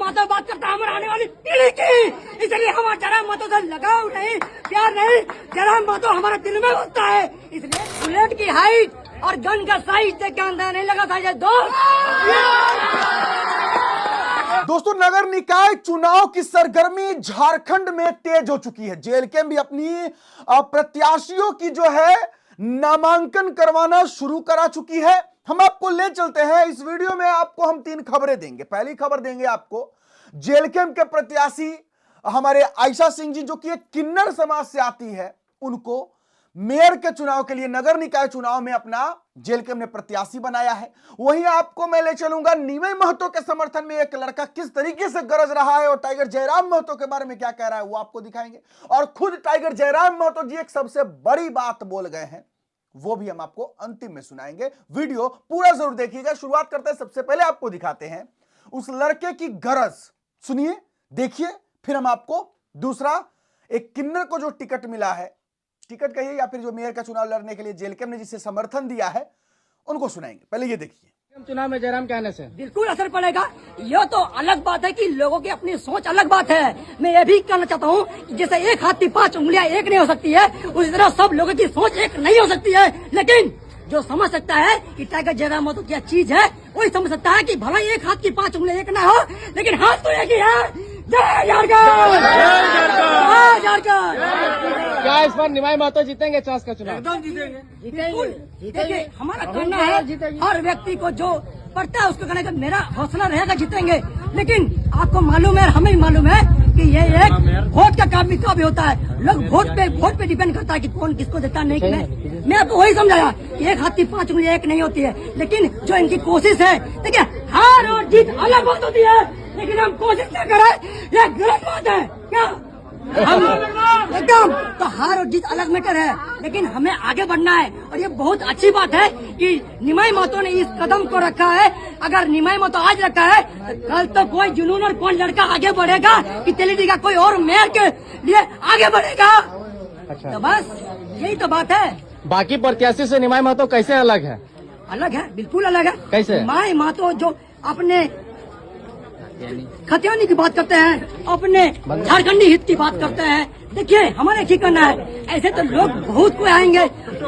माता बात करता है हमारे आने वाली पीढ़ी की, इसलिए हमारा जयराम माता से लगाव नहीं, प्यार नहीं, जयराम माता हमारे दिल में बसता है। इसलिए बुलेट की हाइट और गन का साइज देख के अंदर नहीं लगा था दोस्तों, नगर निकाय चुनाव की सरगर्मी झारखंड में तेज हो चुकी है। जेएलके भी अपनी प्रत्याशियों की जो है नामांकन करवाना शुरू करा चुकी है। हम आपको ले चलते हैं इस वीडियो में। आपको हम 3 खबरें देंगे। पहली खबर देंगे आपको जेएलके के प्रत्याशी हमारे आयशा सिंह जी, जो कि एक किन्नर समाज से आती है, उनको मेयर के चुनाव के लिए नगर निकाय चुनाव में अपना जेएलके ने प्रत्याशी बनाया है। वहीं आपको मैं ले चलूंगा निमय महतो के समर्थन में एक लड़का किस तरीके से गरज रहा है और टाइगर जयराम महतो के बारे में क्या कह रहा है वो आपको दिखाएंगे। और खुद टाइगर जयराम महतो जी एक सबसे बड़ी बात बोल गए हैं, वो भी हम आपको अंतिम में सुनाएंगे। वीडियो पूरा जरूर देखिएगा। शुरुआत करते हैं, सबसे पहले आपको दिखाते हैं उस लड़के की गरज। सुनिए, देखिए, फिर हम आपको दूसरा एक किन्नर को जो टिकट मिला है, टिकट कहिए या फिर जो मेयर का चुनाव लड़ने के लिए जेएलके ने जिसे समर्थन दिया है, उनको सुनाएंगे। पहले ये देखिए। चुनाव में जयराम के आने से बिल्कुल असर पड़ेगा। ये तो अलग बात है कि लोगों की अपनी सोच अलग बात है। मैं ये भी कहना चाहता हूँ, जैसे एक हाथ की 5 उंगलियां एक नहीं हो सकती है, उसी तरह सब लोगों की सोच एक नहीं हो सकती है। लेकिन जो समझ सकता है कि टाइगर जयराम महतो क्या चीज है, वही समझ सकता है कि भला एक हाथ की 5 उंगलियां एक ना हो, लेकिन हाथ तो एक ही है। जय झारखंड, जय झारखंड। क्या इस बार निमाई महतो जीतेंगे चांस का चुनाव? एकदम जीतेंगे। देखिए, हमारा कहना है हर व्यक्ति को जो पड़ता है उसको कहने का मेरा हौसला रहेगा, जीतेंगे। लेकिन आपको मालूम है, हमें मालूम है कि ये एक वोट का काम भी होता है। लोग वोट पे डिपेंड करता है कि कौन किसको देता नहीं। कि मैं तो वही समझाया, एक हाथ की 5 उंगलियां एक नहीं होती है। लेकिन जो इनकी कोशिश है, देखिए, हार और जीत अलग बात होती है, लेकिन हम कोशिश न करें, यह गलत बात है। क्या हम एकदम तो हार और जीत अलग मैटर है, लेकिन हमें आगे बढ़ना है। और ये बहुत अच्छी बात है कि निमाई महतो ने इस कदम को रखा है। अगर निमाई महतो आज रखा है, तो कल तो कोई जुनून और कौन लड़का आगे बढ़ेगा कि तेलीडी का कोई और मेयर के लिए आगे बढ़ेगा। अच्छा। तो बस यही तो बात है। बाकी प्रत्याशी से निमाई महतो कैसे अलग है? अलग है, बिल्कुल अलग है। कैसे? निमाई महतो जो अपने खतियानी की बात करते हैं, अपने झारखंडी हित की बात करते हैं। देखिए, हमारे क्या करना है, ऐसे तो लोग बहुत कोई आएंगे।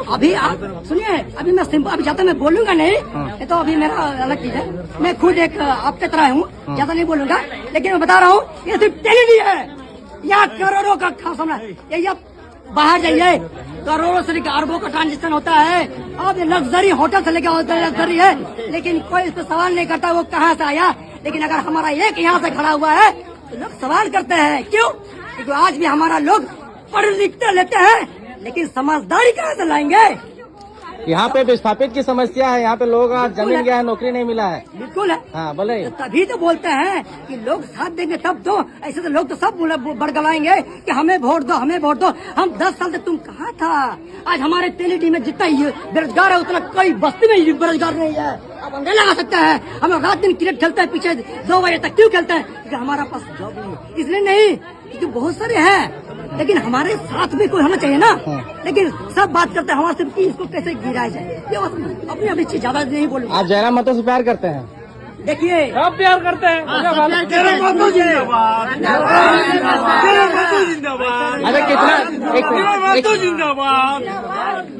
अभी आप सुनिए, अभी मैं सिंपल अभी ज्यादा मैं बोलूंगा नहीं, ये तो अभी मेरा अलग चीज है। मैं खुद एक आपके तरह हूँ, ज्यादा नहीं बोलूंगा, लेकिन मैं बता रहा हूँ, ये सिर्फ टेलीडी है। यहाँ करोड़ों का खाना है। ये बाहर जाइए, करोड़ों से लेकर अरबों का ट्रांजेक्शन होता है। अब ये लग्जरी होटल से लेकर लग्जरी है, लेकिन कोई इस पर सवाल नहीं करता वो कहाँ से आया। लेकिन अगर हमारा एक यहाँ से खड़ा हुआ है तो लोग सवाल करते हैं। क्यों? क्योंकि आज भी हमारा लोग पढ़ लिखते लेते हैं, लेकिन समझदारी कहाँ से लाएंगे? यहाँ पे विस्थापित की समस्या है। यहाँ पे लोग जमीन गया है, नौकरी नहीं मिला है। बिल्कुल है। हाँ, बोले। तो तभी तो बोलते हैं कि लोग साथ देंगे तब तो। ऐसे तो लोग तो सब बड़गलाएंगे कि हमें वोट दो, हमें वोट दो। हम 10 साल से तुम कहाँ था? आज हमारे तेलीडी में जितना बेरोजगार है, उतना कोई बस्ती में बेरोजगार नहीं है। अब अंदर लगा सकता है। हम रात दिन क्रिकेट खेलते हैं, पीछे 2 बजे तक क्यों खेलते हैं? क्योंकि हमारा पास जॉब नहीं है। इसलिए नहीं, क्योंकि बहुत सारे हैं, लेकिन हमारे साथ भी कोई होना चाहिए ना। लेकिन सब बात करते हैं हमारे से कि इसको कैसे गिराया जाए। ये अपनी अपनी चीज ज्यादा नहीं बोलूंगा। आप जयराम महतो से प्यार करते हैं? देखिए, आप प्यार करते हैं? अरे कितना,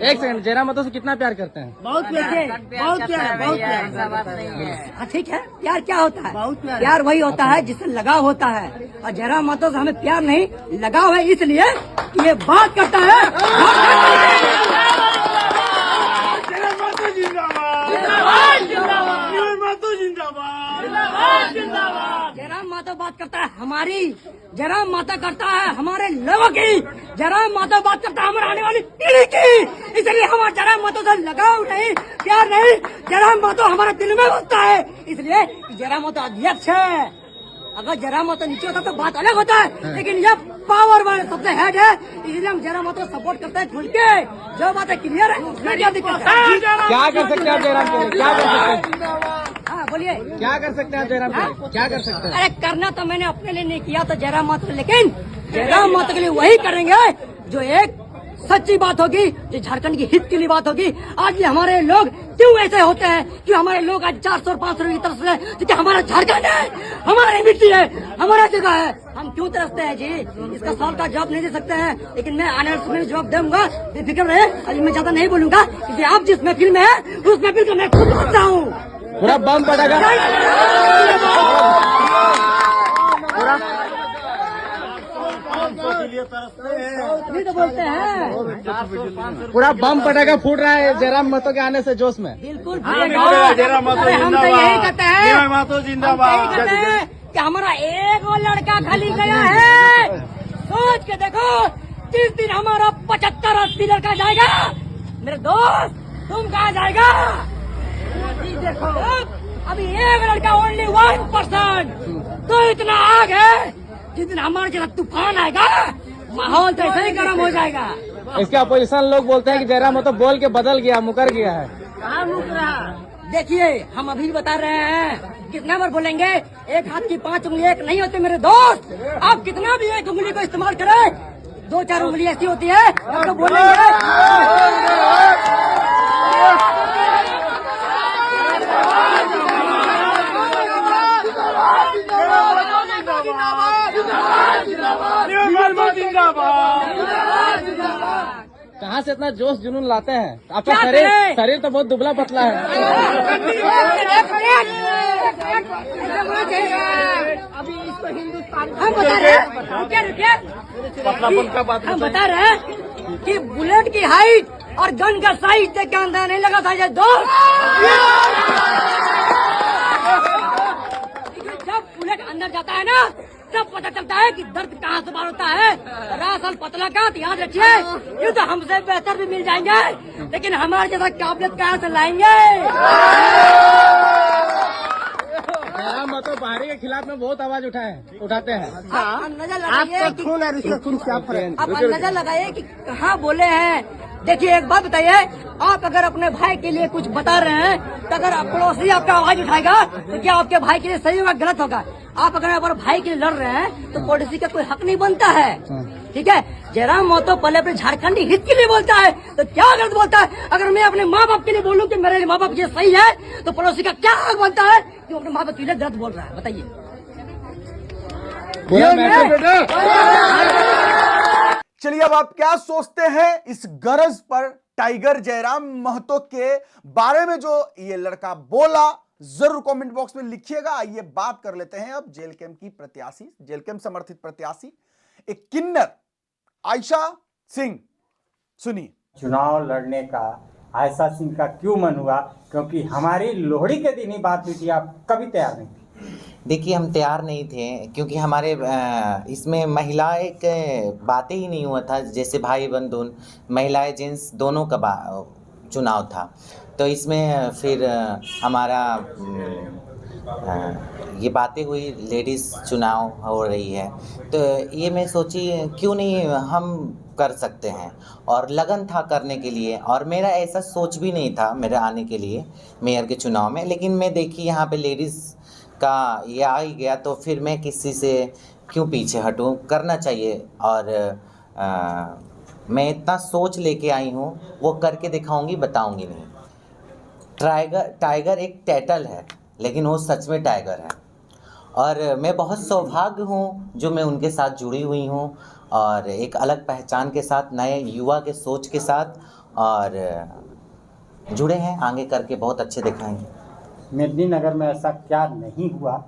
एक सेकंड, जयराम महतो से कितना प्यार करते हैं? बहुत प्यार, बहुत प्यार, बहुत प्यार। ठीक है, प्यार क्या होता है? बहुत प्यार वही होता है जिससे लगाव होता है। और जयराम महतो से हमें प्यार नहीं, लगाव है, इसलिए कि ये बात करता है। जयराम महतो बात करता है हमारी, जयराम महतो करता है हमारे लोगों की, जयराम महतो बात करता है हमारे आने वाली पीढ़ी की। इसलिए हमारा जयराम महतो से लगाव नहीं, प्यार नहीं, जयराम महतो हमारे दिल में बसता है। इसलिए जयराम महतो अध्यक्ष है। अगर जयराम महतो नीचे होता तो बात अलग होता है, लेकिन ये पावर वाले सबसे हेड है, इसलिए हम जयराम महतो सपोर्ट करते हैं खुल के। जो बात है क्लियर है, उसमें क्या दिक्कत है? क्या कर सकते हैं आप जयराम के लिए? क्या कर सकते हैं? हाँ बोलिए, क्या कर सकते हैं आप जयराम के लिए? क्या कर सकते हैं? अरे करना तो मैंने अपने लिए नहीं किया तो जयराम महतो, लेकिन जयराम महतो के लिए वही करेंगे जो एक सच्ची बात होगी, जो झारखंड की हित के लिए बात होगी। आज भी हमारे लोग क्यों ऐसे होते हैं कि हमारे लोग आज 400 और 500 की तरफ से, क्योंकि हमारा झारखंड है, हमारी मिट्टी है, हमारा जगह है, हम क्यों तरसते हैं जी? इसका सवाल का जवाब नहीं दे सकते हैं, लेकिन मैं आने वाले समय में जवाब दूंगा, बेफिक्र रहे। अभी मैं ज्यादा नहीं बोलूंगा, क्योंकि आप जिस महफिल में है उस महफिल का मैं खुद बनता हूँ। पूरा बम पटाखा नहीं तो बोलते हैं पूरा बम पटाखा फूट रहा है जयराम महतो के आने से जोश में। बिल्कुल जयराम महतो अरे हम तो यही कहते हैं, जयराम महतो जिंदाबाद। हम तो यही कहते हैं कि हमारा एक और लड़का खाली गया है, सोच के देखो, जिस दिन हमारा 75-80 लड़का जाएगा, मेरे दोस्त तुम कहाँ जाएगा? देखो अभी एक लड़का ओनली 1%, तो इतना आग है, जिस दिन हमारे जरा तूफान आएगा माहौल तो ऐसे ही गर्म हो जाएगा। इसके अपोजिशन लोग बोलते हैं कि जयराम महतो बोल के बदल गया, मुकर गया है। कहाँ मुक रहा? देखिए हम अभी भी बता रहे हैं, कितना बार बोलेंगे, एक हाथ की 5 उंगली एक नहीं होती मेरे दोस्त। आप कितना भी एक उंगली को इस्तेमाल करें, 2-4 उंगली ऐसी होती है, हम तो बोलेंगे। कहाँ से इतना जोश जुनून लाते हैं? आपका क्या शरीर करें? शरीर तो बहुत दुबला पतला है। अभी इसको हिंदुस्तान हम बता रहे हैं, रुकिए, हम बता रहे हैं कि बुलेट की हाइट और गन का साइज देख के अंदर नहीं लगा था ये दोस्त। जब बुलेट अंदर जाता है ना, तब पता चलता है कि दर्द कहाँ से बाहर होता है। दरअसल पतला का तो याद रखिए, ये तो हमसे बेहतर भी मिल जाएंगे, लेकिन हमारे जैसा काबिलियत कहाँ से लाएंगे? जयराम महतो पहाड़ी के खिलाफ में बहुत आवाज उठाते हैं। आप अंदाजा लगाइए आप अंदाजा लगाइए कि कहाँ बोले हैं। देखिए एक बात बताइए, आप अगर अपने भाई के लिए कुछ बता रहे हैं, तो अगर पड़ोसी आपका आवाज उठाएगा तो क्या आपके भाई के लिए सही होगा गलत होगा? आप अगर अपने भाई के लिए लड़ रहे हैं तो पड़ोसी का कोई हक नहीं बनता है, ठीक है? जयराम महतो पहले अपने झारखंडी हित के लिए बोलता है, तो क्या गलत बोलता है? अगर मैं अपने माँ बाप के लिए बोलूँ कि मेरे माँ बाप ये सही है, तो पड़ोसी का क्या हक बनता है कि वो अपने माँ बाप के लिए गलत बोल रहा है? बताइए। चलिए अब आप क्या सोचते हैं इस गरज पर टाइगर जयराम महतो के बारे में जो ये लड़का बोला, जरूर कमेंट बॉक्स में लिखिएगा। आइए बात कर लेते हैं अब जेल कैंप की प्रत्याशी, जेल कैंप समर्थित प्रत्याशी एक किन्नर आयशा सिंह। सुनिए। चुनाव लड़ने का आयशा सिंह का क्यों मन हुआ? क्योंकि हमारी लोहड़ी के दिन ही बात हुई थी, आप कभी तैयार नहीं थे। देखिए हम तैयार नहीं थे, क्योंकि हमारे इसमें महिलाएं के बातें ही नहीं हुआ था। जैसे भाई बंधु महिलाएं जेंट्स दोनों का चुनाव था, तो इसमें फिर हमारा ये बातें हुई, लेडीज़ चुनाव हो रही है, तो ये मैं सोची क्यों नहीं हम कर सकते हैं, और लगन था करने के लिए। और मेरा ऐसा सोच भी नहीं था मेरे आने के लिए मेयर के चुनाव में, लेकिन मैं देखी यहाँ पे लेडीज़ का ये आ ही गया, तो फिर मैं किसी से क्यों पीछे हटूं, करना चाहिए। और मैं इतना सोच लेके आई हूँ, वो करके दिखाऊंगी, बताऊंगी नहीं। टाइगर एक टाइटल है, लेकिन वो सच में टाइगर है। और मैं बहुत सौभाग्य हूँ जो मैं उनके साथ जुड़ी हुई हूँ, और एक अलग पहचान के साथ, नए युवा के सोच के साथ, और जुड़े हैं, आगे करके बहुत अच्छे दिखाएंगे। मेदिनीनगर में ऐसा क्या नहीं हुआ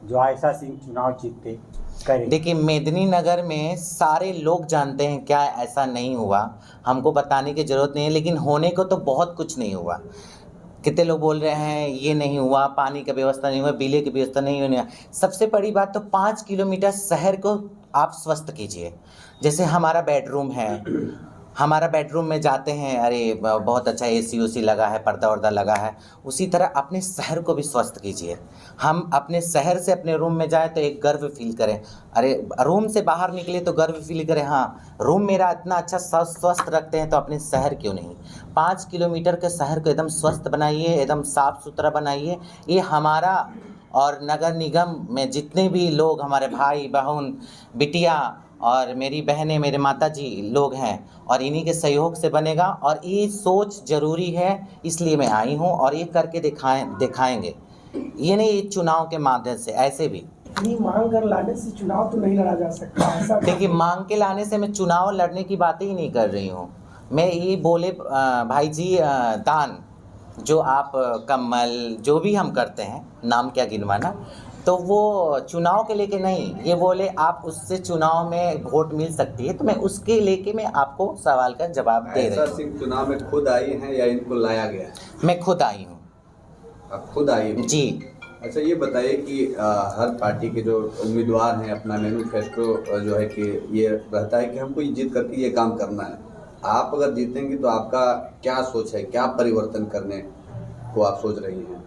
जो आयशा सिंह चुनाव जीतते करें? देखिए मेदिनीनगर में सारे लोग जानते हैं क्या ऐसा नहीं हुआ, हमको बताने की ज़रूरत नहीं है, लेकिन होने को तो बहुत कुछ नहीं हुआ। कितने लोग बोल रहे हैं ये नहीं हुआ, पानी का व्यवस्था नहीं हुआ, बिजली की व्यवस्था नहीं हुई। सबसे बड़ी बात तो 5 किलोमीटर शहर को आप स्वस्थ कीजिए। जैसे हमारा बेडरूम है, हमारा बेडरूम में जाते हैं, अरे बहुत अच्छा एसी उसी लगा है, पर्दा वर्दा लगा है, उसी तरह अपने शहर को भी स्वस्थ कीजिए। हम अपने शहर से अपने रूम में जाएं तो एक गर्व फील करें, अरे रूम से बाहर निकले तो गर्व फील करें, हाँ रूम मेरा इतना अच्छा स्वस्थ रखते हैं तो अपने शहर क्यों नहीं। 5 किलोमीटर के शहर को एकदम स्वस्थ बनाइए, एकदम साफ़ सुथरा बनाइए। ये हमारा और नगर निगम में जितने भी लोग हमारे भाई बहन बिटिया और मेरी बहनें, मेरे माता जी लोग हैं, और इन्हीं के सहयोग से बनेगा। और ये सोच ज़रूरी है, इसलिए मैं आई हूँ, और ये करके दिखाएंगे। ये नहीं चुनाव के माध्यम से, ऐसे भी मांग कर लाने से चुनाव तो नहीं लड़ा जा सकता ऐसा। देखिए, मांग के लाने से मैं चुनाव लड़ने की बातें ही नहीं कर रही हूँ। मैं ये बोले भाई जी, दान जो आप कम्बल जो भी हम करते हैं, नाम क्या गिनवाना, तो वो चुनाव के लेके नहीं, ये बोले आप उससे चुनाव में वोट मिल सकती है, तो मैं उसके लेके मैं आपको सवाल का जवाब दे रही हूँ। सिंह चुनाव में खुद आई हैं या इनको लाया गया है? मैं खुद आई हूँ। आप खुद आई हैं? जी। अच्छा, ये बताइए कि हर पार्टी के जो उम्मीदवार हैं, अपना मैनिफेस्टो जो है कि ये रहता है कि हमको जीत करके ये काम करना है। आप अगर जीतेंगे तो आपका क्या सोच है, क्या परिवर्तन करने को आप सोच रही हैं?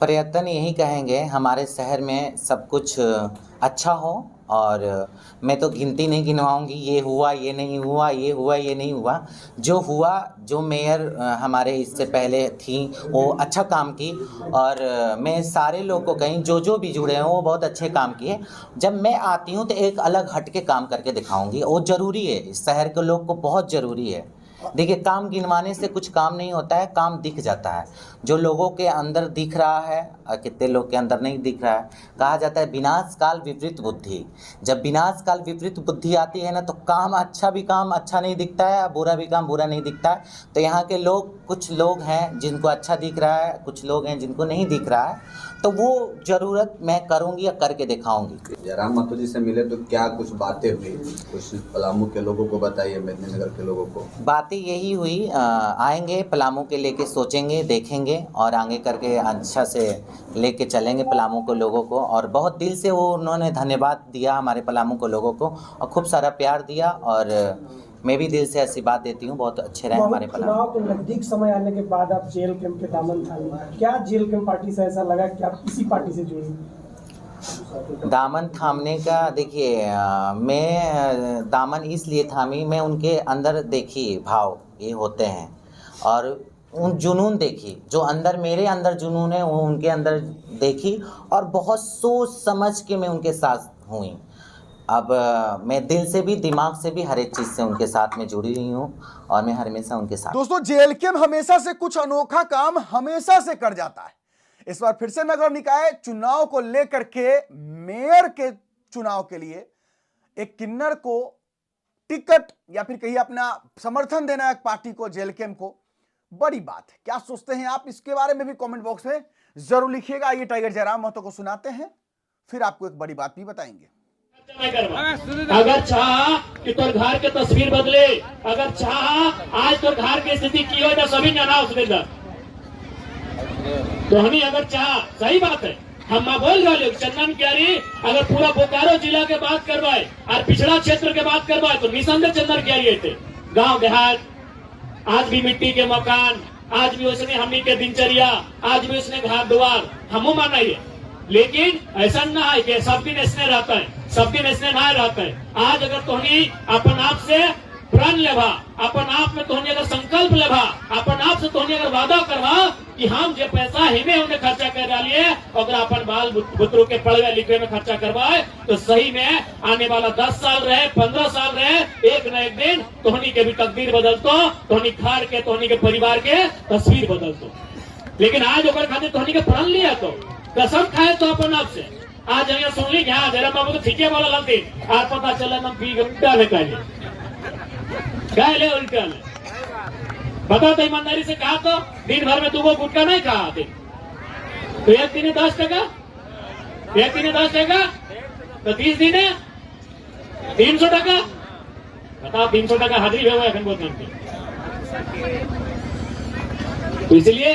परिवर्तन यही कहेंगे, हमारे शहर में सब कुछ अच्छा हो, और मैं तो गिनती नहीं गिनवाऊंगी ये हुआ, ये नहीं हुआ, ये हुआ, ये नहीं हुआ। जो हुआ, जो मेयर हमारे इससे पहले थी वो अच्छा काम की, और मैं सारे लोग को कहीं जो भी जुड़े हैं वो बहुत अच्छे काम किए। जब मैं आती हूँ तो एक अलग हट के काम करके दिखाऊंगी, वो ज़रूरी है, इस शहर के लोग को बहुत ज़रूरी है। देखिए, काम गिनवाने से कुछ काम नहीं होता है, काम दिख जाता है। जो लोगों के अंदर दिख रहा है और कितने लोग के अंदर नहीं दिख रहा है। कहा जाता है विनाश काल विपरीत बुद्धि। जब विनाश काल विपरीत बुद्धि आती है ना, तो काम अच्छा नहीं दिखता है, बुरा भी काम बुरा नहीं दिखता है। तो यहाँ के लोग, कुछ लोग हैं जिनको अच्छा दिख रहा है, कुछ लोग हैं जिनको नहीं दिख रहा है, तो वो ज़रूरत मैं करूँगी या करके दिखाऊँगी। जयराम महतो जी से मिले तो क्या कुछ बातें हुई? कुछ पलामू के लोगों को बताइए, मेदिनीनगर के लोगों को। बातें यही हुई, आएंगे पलामू के लेके, सोचेंगे, देखेंगे, और आगे करके अच्छा से लेके चलेंगे पलामू को लोगों को। और बहुत दिल से वो उन्होंने धन्यवाद दिया हमारे पलामू को लोगों को, और खूब सारा प्यार दिया, और मैं भी दिल से ऐसी बात देती हूँ, बहुत अच्छे रहे हमारे पलामू। चुनाव के नजदीक समय आने के बाद आप जेल कैंप के दामन थामे, क्या जेल कैंप पार्टी से ऐसा लगा कि आप किसी पार्टी से जुड़े? दामन थामने का, देखिए, मैं दामन इसलिए थामी, मैं उनके अंदर देखी भाव ये होते हैं, और उन जुनून देखी, जो अंदर मेरे अंदर जुनून है वो उनके अंदर देखी, और बहुत सोच समझ के मैं उनके साथ हुई। अब मैं दिल से भी, दिमाग से भी, हर एक चीज़ से उनके साथ में जुड़ी हुई हूँ, और मैं हमेशा उनके साथ। दोस्तों, जेएलके हमेशा से कुछ अनोखा काम हमेशा से कर जाता है। इस बार फिर से नगर निकाय चुनाव को लेकर के, मेयर के चुनाव के लिए एक किन्नर को टिकट या फिर कहीं अपना समर्थन देना एक पार्टी को, जेएलके को, बड़ी बात है। क्या सोचते हैं आप इसके बारे में भी कमेंट बॉक्स में जरूर लिखिएगा। आइए टाइगर जयराम महतो को सुनाते हैं, फिर आपको एक बड़ी बात भी बताएंगे। अगर चाह कि तोर घर के तस्वीर बदले, अगर चाह आज तोर घर की स्थिति की हो, तो सभी जाना उसके अंदर तो हमें, अगर चाह, सही बात है, हम बोल रहे चंदन क्यारी अगर पूरा बोकारो जिला के बात करवाए और पिछड़ा क्षेत्र के बात करवाए तो निसंदेह चंदन क्यारी थे। गांव देहात, आज भी मिट्टी के मकान, आज भी उसने हमनी के दिनचर्या, आज भी उसने घर द्वार हमू मानाइए, लेकिन ऐसा ना है कि सब दिन ऐसने रहता है, सब दिन ऐसने ना रहता है। आज अगर तोहनी अपन आप से प्रण लेभा, अपन आप में तोहनी अगर संकल्प लेभा, अपन आप से तोहनी अगर वादा करवा कि हम जो पैसा हिमे उन्हें खर्चा कर डालिए, अगर अपन बाल बुतरू के पढ़वे लिखवे में खर्चा करवाए, तो सही में आने वाला 10 साल रहे, 15 साल रहे, एक न एक दिन तोहनी के भी तकदीर बदलतो, तोहनी घर के, तोहनी के परिवार के तस्वीर बदलतो। लेकिन आज अगर खातिर तोहनी के प्रण लिया, तो कसम खाए तो अपन आप से आज यहाँ सुन ली, हाँ जरा बाबू तो ठीके बोला लगती, आज पता चला हम पी के उल्टा ले उल्टा ले। बता तो ईमानदारी से कहा, तो दिन भर में तुमको गुटखा नहीं खा आते, तो एक दिन 10 टका, एक दिन 10 टका, तो 30 दिन 300 टका, बताओ 300 टका हाजिरी हुआ है बहुत नाम की। तो इसलिए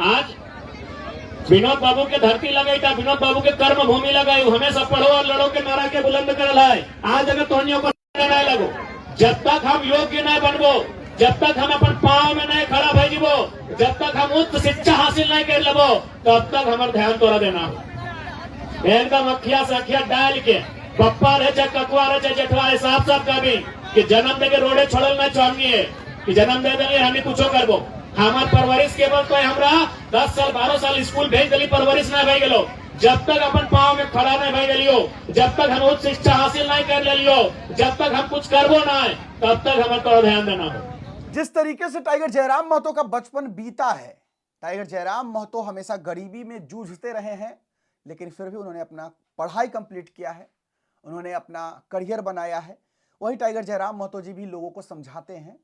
आज विनोद बाबू के धरती लगाई था, विनोद बाबू के कर्म भूमि लगाई, हमेशा पढ़ो और लड़ो के नारा के बुलंद कर रहा है। आज अगर तोहनियों को नहीं लगो, जब तक हम योग्य नहीं बनबो, जब तक हम अपन पाँव में नहीं खड़ा भेजबो, जब तक हम उच्च शिक्षा हासिल नहीं कर लेबो, तब तक हमारे ध्यान तोड़ा देना एकदम अखिया से अखिया डाल के, पप्पा रहे चाहे ककुआ रहे चाहे जेठवा रहे, साफ साफ कभी कि जन्म दे के रोडे छोड़ल नहीं चाहिए, कि जन्म दे देंगे हमें कुछ करबो। हमार परवरिश केवल तो हमरा 10 साल 12 साल स्कूल भेज दिली, परवरिश ना भई गेलो, जब तक अपन पाँव में खड़ा नहीं भय लियो, जब तक हम उच्च शिक्षा हासिल नहीं कर लियो, जब तक हम कुछ करबो ना है, तब तक हमें तो ध्यान देना हो। जिस तरीके से टाइगर जयराम महतो का बचपन बीता है, टाइगर जयराम महतो हमेशा गरीबी में जूझते रहे हैं, लेकिन फिर भी उन्होंने अपना पढ़ाई कंप्लीट किया है, उन्होंने अपना करियर बनाया है। वही टाइगर जयराम महतो जी भी लोगों को समझाते हैं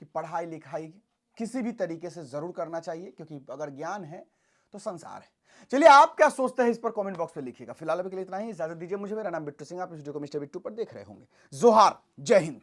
कि पढ़ाई लिखाई किसी भी तरीके से जरूर करना चाहिए, क्योंकि अगर ज्ञान है तो संसार है। चलिए, आप क्या सोचते हैं इस पर कमेंट बॉक्स में लिखिएगा। फिलहाल अभी के लिए इतना ही, इजाजत दीजिए मुझे। मेरा नाम बिट्टू सिंह, आप इस वीडियो को मिस्टर बिट्टू पर देख रहे होंगे। जोहार, जय हिंद।